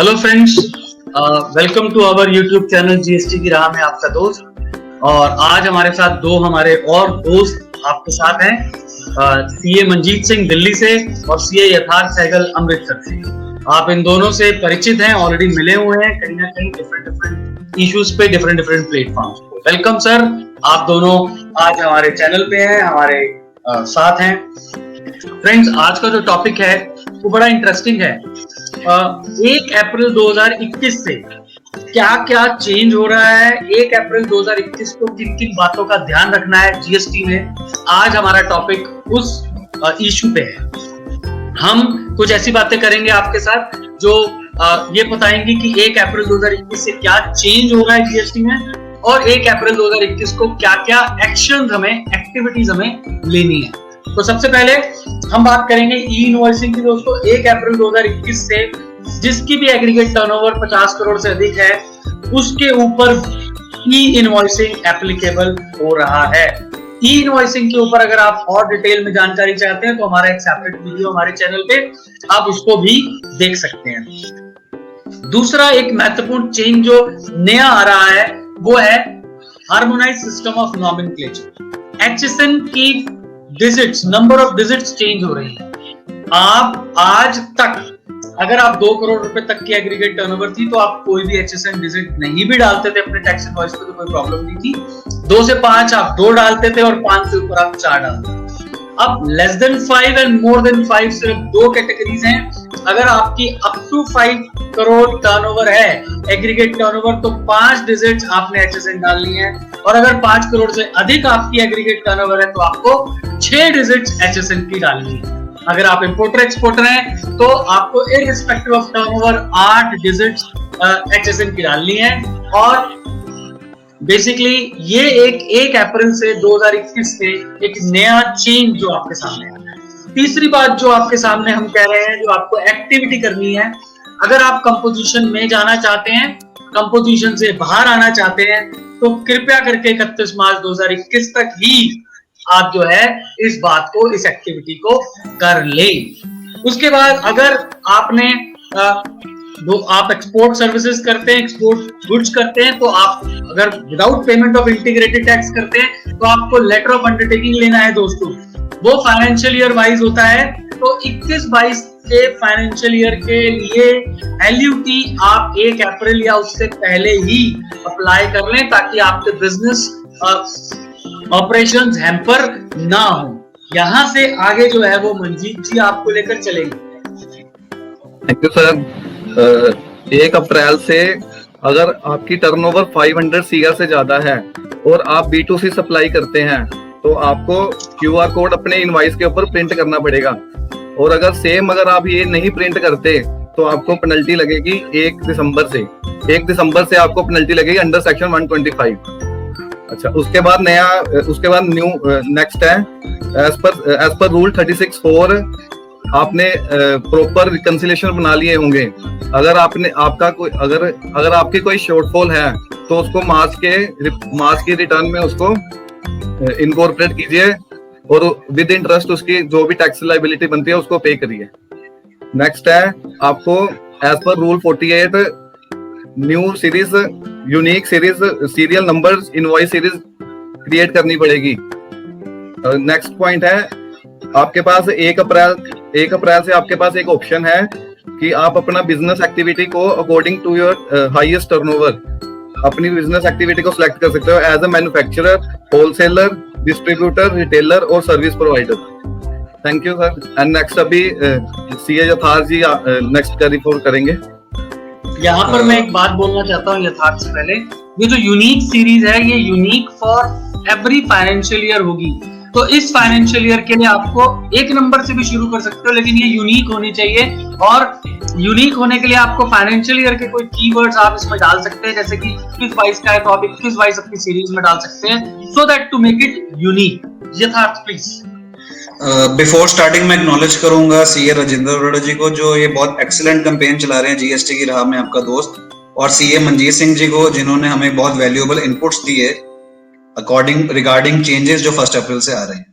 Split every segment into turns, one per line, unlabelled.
Hello friends, welcome to our YouTube channel GST की राह में आपका दोस्त। और आज हमारे साथ हमारे और दोस्त आपके साथ हैं, सीए मंजीत सिंह दिल्ली से और सीए यथार्थ सहगल अमृतसर से। आप इन दोनों से परिचित हैं, ऑलरेडी मिले हुए हैं कहीं ना कहीं डिफरेंट इश्यूज पे, डिफरेंट प्लेटफॉर्म्स पे। वेलकम सर, आप दोनों आज हमारे चैनल पे हैं, हमारे साथ हैं। फ्रेंड्स, आज का जो टॉपिक है वो बड़ा इंटरेस्टिंग है। 1 अप्रैल 2021 से क्या क्या चेंज हो रहा है, 1 अप्रैल 2021 को किन किन बातों का ध्यान रखना है जीएसटी में, आज हमारा टॉपिक उस इशू पे है। हम कुछ ऐसी बातें करेंगे आपके साथ जो ये बताएंगे कि 1 अप्रैल 2021 से क्या चेंज हो रहा है जीएसटी में, और 1 अप्रैल 2021 को क्या क्या एक्शन एक्टिविटीज हमें लेनी है। तो सबसे पहले हम बात करेंगे ई इनवॉइसिंग की। दोस्तों, 1 अप्रैल 2021 से जिसकी भी एग्रीगेट टर्नओवर 50 करोड़ से अधिक है उसके ऊपर ई इनवॉइसिंग एप्लीकेबल हो रहा है। ई इनवॉइसिंग के ऊपर अगर आप और डिटेल में जानकारी चाहते हैं तो हमारा एक सेपरेट वीडियो हमारे चैनल पे, आप उसको भी देख सकते हैं। दूसरा एक महत्वपूर्ण चेंज जो नया आ रहा है वो है harmonise system of nomenclature. HSN की digits, number of digits change हो रही है। आप आज तक अगर आप 2 करोड़ रुपए तक की एग्रीगेट टर्नओवर थी तो आप कोई भी एचएसएन डिजिट नहीं भी डालते थे अपने टैक्स इनवॉइस पे तो कोई प्रॉब्लम नहीं थी। 2 से 5 आप 2 डालते थे और 5 से ऊपर आप 4 डालते थे। अब less than 5 and more than 5 सिर्फ 2 कैटेगरीज हैं। अगर आपकी अप टू 5 करोड़ टर्नओवर है एग्रीगेट टर्नओवर तो 5 डिजिट्स आपने एचएसएन डालनी है, और अगर 5 करोड़ से अधिक आपकी एग्रीगेट टर्नओवर है तो आपको 6 डिजिट्स एचएसएन की डालनी है। अगर आप इंपोर्टर एक्सपोर्टर हैं तो आपको irrespective of turnover 8 digits HSN की डालनी है। और बेसिकली ये 1 अप्रैल से 2021 से एक नया चेंज जो आपके सामने आ रहा है। तीसरी बात जो आपके सामने हम कह रहे हैं, जो आपको एक्टिविटी करनी है, अगर आप कंपोजिशन में जाना चाहते हैं, कंपोजिशन से बाहर आना चाहते हैं तो कृपया करके 31 मार्च 2021 तक ही आप जो है इस बात को, इस एक्टिविटी को कर ले। उसके बाद अगर आपने आप एक्सपोर्ट सर्विसेज करते हैं, एक्सपोर्ट गुड्स करते हैं, तो आप अगर without payment of integrated tax करते हैं तो आपको लेटर ऑफ अंडरटेकिंग लेना है। दोस्तों, वो फाइनेंशियल ईयर वाइज होता है, तो 21-22 के फाइनेंशियल ईयर के लिए एलयूटी आप 1 अप्रैल या उससे पहले ही अप्लाई कर लें ताकि आपके बिजनेस ऑपरेशंस हैम्पर ना हो। यहां से आगे जो है वो मंजीत जी आपको लेकर चलेंगे।
Thank you sir. 1 अप्रैल से अगर आपकी टर्नओवर 500 सीआर से ज्यादा है और आप B2C सप्लाई करते हैं तो आपको QR कोड अपने इनवॉइस के ऊपर प्रिंट करना पड़ेगा, और अगर आप ये नहीं प्रिंट करते तो आपको पेनल्टी लगेगी 1 दिसंबर से आपको पेनल्टी लगेगी अंडर सेक्शन 125। अच्छा, उसके बाद न्यू नेक्स्ट है एज पर रूल 36(4) आपने प्रॉपर रिकंसिलिएशन बना लिए होंगे। अगर आपकी कोई शॉर्टफॉल है तो उसको मार्च के रिटर्न में उसको इनकॉर्पोरेट कीजिए और विद इंटरेस्ट उसकी जो भी टैक्स लायबिलिटी बनती है उसको पे करिए। नेक्स्ट है आपको as per rule 48 new series, unique series, serial numbers, invoice series create करनी पड़ेगी। नेक्स्ट पॉइंट है आपके पास 1 अप्रैल से आपके पास एक ऑप्शन है कि आप अपना बिजनेस एक्टिविटी को according to your highest turnover अपनी बिजनेस एक्टिविटी को सिलेक्ट कर सकते हो as a manufacturer, wholesaler, distributor, retailer और service provider. Thank you sir. And next अभी सीए यथार्थ जी नेक्स्ट का रिपोर्ट करेंगे।
यहाँ पर मैं एक बात बोलना चाहता हूँ यथार्थ से पहले, ये जो यूनिक सीरीज है ये unique for every financial year होगी। तो इस फाइनेंशियल ईयर के लिए आपको 1 नंबर से भी शुरू कर सकते हो, लेकिन ये यूनिक होनी चाहिए। और यूनिक होने के लिए आपको फाइनेंशियल ईयर के कोई कीवर्ड्स आप इसमें डाल सकते हैं, जैसे कि 21-22 का है तो आप 21-22 अपनी सीरीज में डाल सकते हैं, so that to make it unique. Yatharth please.
Before starting मैं एक्नॉलेज करूंगा सीए राजेंद्र अरोड़ा जी को, जो ये बहुत एक्सीलेंट कैंपेन चला रहे हैं जीएसटी की राह में आपका दोस्त, और सीए मंजीत सिंह जी को जिन्होंने हमें बहुत वैल्यूएबल इनपुट्स दिए रिगार्डिंग चेंजेस जो 1 अप्रैल से आ रहे हैं।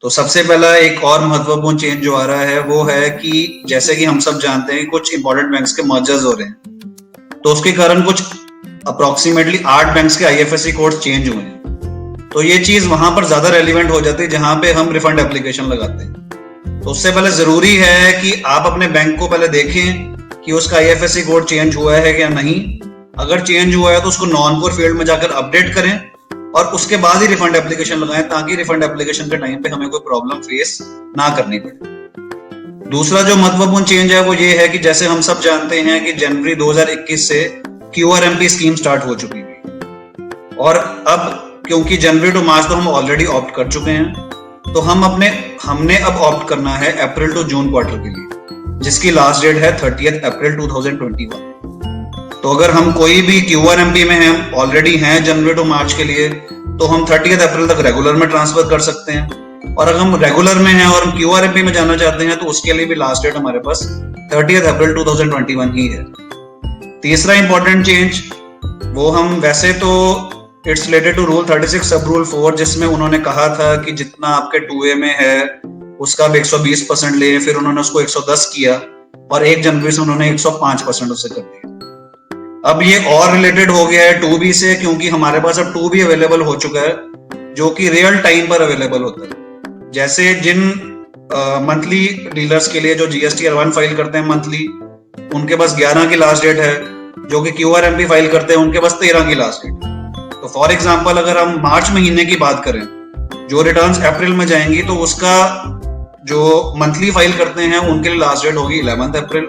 तो सबसे पहला एक और महत्वपूर्ण चेंज जो आ रहा है वो है कि जैसे कि हम सब जानते हैं कुछ इंपॉर्टेंट बैंक्स के मर्जर्स हो रहे हैं, तो उसके कारण कुछ अप्रोक्सीमेटली 8 बैंक्स के आईएफएससी कोड चेंज हुए हैं। तो ये चीज वहां पर ज्यादा रेलिवेंट हो जाती है जहां पे हम रिफंड एप्लीकेशन लगाते हैं। तो उससे पहले जरूरी है कि आप अपने बैंक को पहले देखें कि उसका आईएफएससी कोड चेंज हुआ है या नहीं। अगर चेंज हुआ है तो उसको नॉन कोर फील्ड में जाकर अपडेट करें और उसके बाद ही रिफंड एप्लीकेशन लगाएं, ताकि रिफंड एप्लीकेशन के टाइम पे हमें कोई प्रॉब्लम फेस ना करनी पड़े। दूसरा जो महत्वपूर्ण चेंज है वो ये है कि जैसे हम सब जानते हैं कि जनवरी 2021 से क्यूआरएमपी स्कीम स्टार्ट हो चुकी है और अब क्योंकि जनवरी टू मार्च तो हम ऑलरेडी ऑप्ट कर चुके हैं, तो हमने अब ऑप्ट करना है अप्रैल टू जून क्वार्टर के लिए, जिसकी लास्ट डेट है 30 अप्रैल 2021। तो अगर हम कोई भी क्यूआरएमपी में हम ऑलरेडी हैं जनवरी टू मार्च के लिए, तो हम 30 अप्रैल तक रेगुलर में ट्रांसफर कर सकते हैं। और अगर हम रेगुलर में हैं और हम क्यूआरएमपी में जाना चाहते हैं तो उसके लिए भी लास्ट डेट हमारे पास 30 अप्रैल 2021 ही है। तीसरा इंपॉर्टेंट चेंज वो हम वैसे तो इट्स रिलेटेड टू रूल 36 सब रूल 4, जिसमें उन्होंने कहा था कि जितना आपके 2A में है उसका अब 120% ले, फिर उन्होंने उसको 110 किया और 1 जनवरी से उन्होंने 105% उसे कर दिया। अब ये और रिलेटेड हो गया है 2B से, क्योंकि हमारे पास अब 2B अवेलेबल हो चुका है जो कि रियल टाइम पर अवेलेबल होता है। जैसे जिन मंथली डीलर्स के लिए जो GSTR 1 फाइल करते हैं मंथली, उनके पास 11 की लास्ट डेट है, जो कि QRMP फाइल करते हैं उनके पास 13 की लास्ट डेट। तो फॉर एग्जांपल अगर हम मार्च महीने की बात करें, जो रिटर्न्स अप्रैल में जाएंगी तो उसका जो मंथली फाइल करते हैं उनके लिए लास्ट डेट होगी 11 अप्रैल,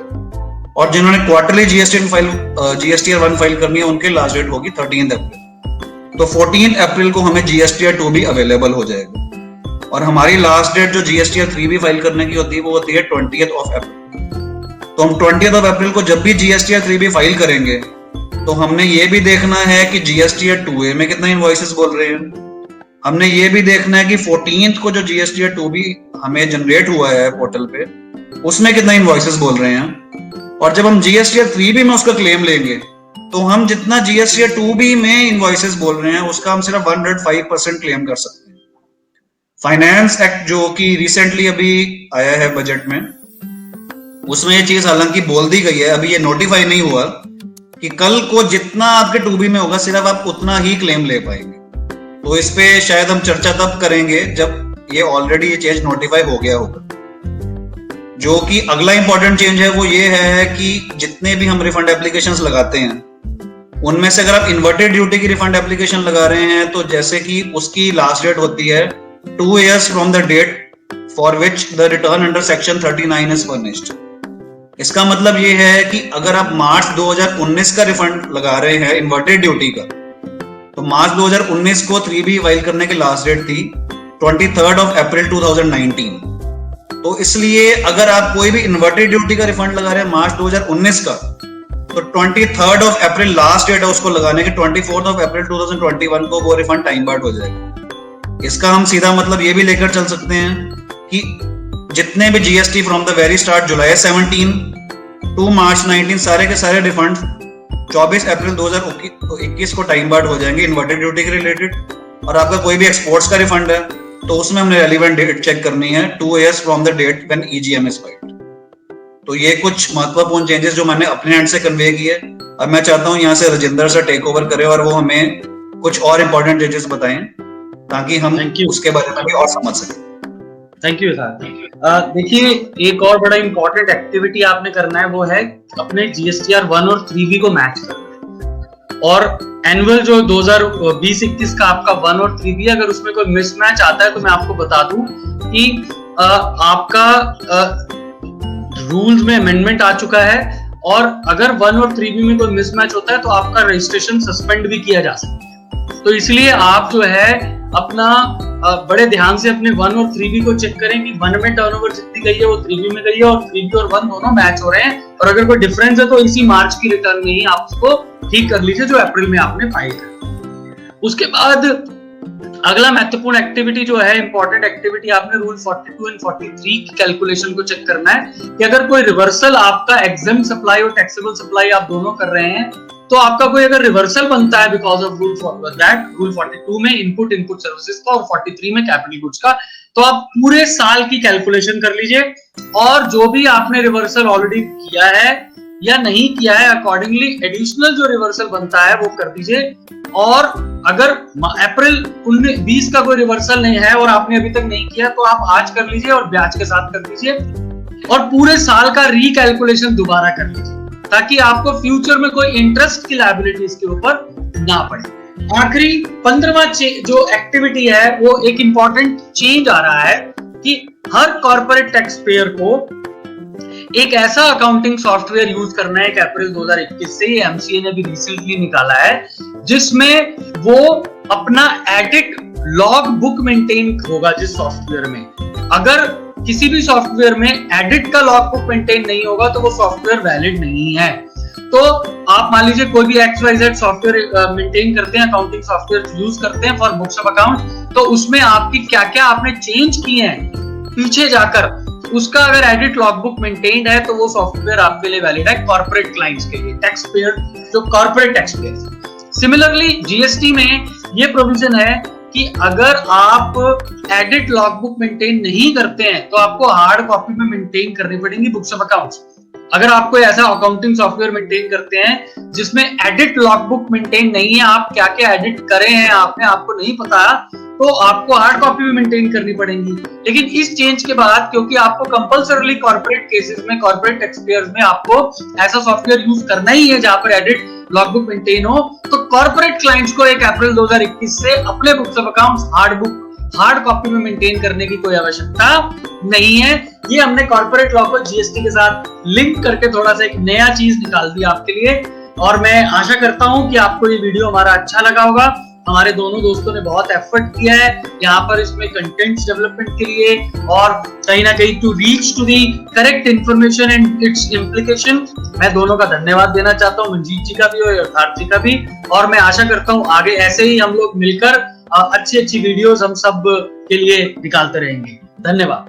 और जिन्होंने क्वार्टरली GSTR 1 फाइल करनी है उनके लास्ट डेट होगी 13 अप्रैल। तो 14 अप्रैल को हमें GSTR 2B अवेलेबल हो जाएगा और हमारी लास्ट डेट जो GSTR 3B फाइल करने की होती है वो होती है 20th of अप्रैल। तो हम 20th of अप्रैल को जब भी GSTR 3B फाइल करेंगे तो हमने ये भी देखना है कि GSTR 2A में कितना इनवॉइसेस बोल रहे हैं, हमने ये भी देखना है कि 14th को जो GSTR 2B हमें जनरेट हुआ है पोर्टल पे उसमें कितना इनवॉइसेस बोल रहे हैं, और जब हम GSTR 3B में उसका क्लेम लेंगे तो हम जितना GSTR 2B में इनवॉइसेस बोल रहे हैं उसका हम सिर्फ 105% क्लेम कर सकते हैं। फाइनेंस एक्ट जो कि रिसेंटली अभी आया है बजट में, उसमें ये चीज हालांकि बोल दी गई है, अभी ये नोटिफाई नहीं हुआ कि कल को जितना आपके 2B में होगा सिर्फ आप उतना ही क्लेम ले पाएंगे। तो इस पे शायद हम चर्चा तब करेंगे जब ये ऑलरेडी ये चेंज नोटिफाई हो गया होगा। जो कि अगला इंपॉर्टेंट चेंज है वो ये है कि जितने भी हम रिफंड एप्लीकेशंस लगाते हैं उनमें से अगर आप इन्वर्टेड ड्यूटी की रिफंड एप्लीकेशन लगा रहे हैं तो जैसे कि उसकी लास्ट डेट होती है 2 years from the date for which the return under section 39 is furnished. इसका मतलब ये है कि अगर आप मार्च 2019 का रिफंड लगा रहे हैं इन्वर्टेड ड्यूटी का, तो मार्च 2019 को 3B फाइल करने की लास्ट डेट थी 23rd of अप्रैल 2019। तो इसलिए अगर आप कोई भी इन्वर्टेड ड्यूटी का रिफंड लगा रहे हैं मार्च 2019 का, तो 23rd of April last date है उसको लगाने की, 24th of अप्रैल 2021 को वो रिफंड टाइम बाउंड हो जाएगा। इसका हम सीधा मतलब ये भी लेकर चल सकते हैं कि जितने भी GST from the very start July 17 to March 19 सारे के सारे रिफंड 24 अप्रैल 2021 को टाइम बाउंड हो जाएंगे इन्वर्टेड ड्यूटी के रिलेटेड। और आपका कोई भी एक्सपोर्ट्स का रिफंड है तो उसमें हमने रेलिवेंट डेट चेक करनी है 2 years from the date when EGM is filed. तो ये कुछ महत्वपूर्ण चेंजेस जो मैंने अपने एंड से कन्वे किए। अब मैं चाहता हूँ यहाँ से राजेंद्र सर टेक ओवर करें और वो हमें कुछ और इंपॉर्टेंट चेंजेस बताएं ताकि हम उसके बारे में भी और समझ सकें।
Thank you sir. देखिए एक और बड़ा इंपॉर्टेंट एक्टिविटी आपने करना है वो है अपने GSTR 1 और 3B को मैच करना, और एनुअल जो 2020-21 का आपका 1 और 3B अगर उसमें कोई मिसमैच आता है तो मैं आपको बता दूं कि आपका रूल्स में अमेंडमेंट आ चुका है, और अगर 1 और 3B में कोई मिसमैच होता है तो आपका रजिस्ट्रेशन सस्पेंड भी किया जा सकता है। तो इसलिए आप जो है अपना बड़े ध्यान से अपने 1 और 3B को चेक करें कि 1 में टर्नओवर जितनी गई है वो 3B में गई है, और 3B और 1 दोनों मैच हो रहे हैं, और अगर कोई डिफरेंस है तो इसी मार्च की रिटर्न में ही आप उसको ठीक कर लीजिए जो अप्रैल में आपने फाइल किया। उसके बाद अगला महत्वपूर्ण एक्टिविटी जो है इंपॉर्टेंट एक्टिविटी, आपने रूल 42 एंड 43 की कैलकुलेशन को चेक करना है कि अगर कोई रिवर्सल आपका एग्जेम्प्ट सप्लाई और टैक्सेबल सप्लाई आप दोनों कर रहे हैं तो आपका कोई अगर रिवर्सल बनता है बिकॉज ऑफ रूल 42 में इनपुट सर्विसेज का और 43 में कैपिटल गुड्स का, तो आप पूरे साल की कैलकुलेशन कर लीजिए और जो भी आपने रिवर्सल ऑलरेडी किया है या नहीं किया है अकॉर्डिंगली एडिशनल जो रिवर्सल बनता है वो कर दीजिए। और अगर अप्रैल 20 का कोई रिवर्सल नहीं है और आपने अभी तक नहीं किया तो आप आज कर लीजिए और ब्याज के साथ कर दीजिए और पूरे साल का रिकैलकुलेशन दोबारा कर लीजिए ताकि आपको फ्यूचर में कोई इंटरेस्ट की लायबिलिटीज के ऊपर ना पड़े। आखिरी 15वां जो एक्टिविटी है वो एक इंपॉर्टेंट चेंज आ रहा है कि हर कॉर्पोरेट टैक्स पेयर को एक ऐसा अकाउंटिंग सॉफ्टवेयर यूज करना है। अप्रैल 2021 से ये एमसीए ने भी रिसेंटली निकाला है जिसमें वो अपना एडिट लॉग बुक मेंटेन होगा जिस सॉफ्टवेयर में। अगर किसी भी सॉफ्टवेयर में एडिट का लॉग बुक मेंटेन नहीं होगा तो वो सॉफ्टवेयर वैलिड नहीं है। तो आप मान लीजिए कोई भी XYZ सॉफ्टवेयर मेंटेन करते हैं, अकाउंटिंग सॉफ्टवेयर यूज करते हैं फॉर बुक्स ऑफ अकाउंट, तो उसमें आपकी क्या क्या आपने चेंज किए हैं पीछे जाकर, उसका अगर एडिट लॉगबुक मेंटेन्ड है तो वो सॉफ्टवेयर आपके लिए वैलिड है कॉर्पोरेट क्लाइंट्स के लिए, टैक्स पेयर जो corporate tax payer. Similarly GST में ये प्रोविजन है कि अगर आप एडिट लॉगबुक मेंटेन नहीं करते हैं तो आपको हार्ड कॉपी में मेंटेन करनी पड़ेगी बुक्स ऑफ अकाउंट्स। अगर आप कोई ऐसा अकाउंटिंग सॉफ्टवेयर मेंटेन करते हैं जिसमें एडिट लॉगबुक मेंटेन नहीं है, आप क्या क्या एडिट करे हैं आपको नहीं पता, तो आपको हार्ड कॉपी भी मेंटेन करनी पड़ेगी। लेकिन इस चेंज के बाद क्योंकि आपको कंपल्सरीली कॉर्पोरेट केसेस में, कॉर्पोरेट टैक्स पेयर्स में आपको ऐसा सॉफ्टवेयर यूज करना ही है जहां पर एडिट लॉगबुक मेंटेन हो, तो कॉर्पोरेट क्लाइंट्स को 1 अप्रैल 2021 से अपने books of accounts hard copy में मेंटेन करने की कोई आवश्यकता नहीं है। ये हमने कॉर्पोरेट लॉ को जीएसटी के साथ लिंक करके थोड़ा सा एक नया चीज निकाल दिया आपके लिए और मैं आशा करता हूं कि आपको ये वीडियो हमारा अच्छा लगा होगा। हमारे दोनों दोस्तों ने बहुत एफर्ट किया है यहाँ पर इसमें कंटेंट्स डेवलपमेंट के लिए और कहीं ना कहीं to reach to the correct information and its implication. मैं दोनों का धन्यवाद देना चाहता हूँ, मंजीत जी का भी और यथार्थ जी का भी, और मैं आशा करता हूँ आगे ऐसे ही हम लोग मिलकर अच्छी वीडियोस हम सब के लिए निकालते रहेंगे। धन्यवाद।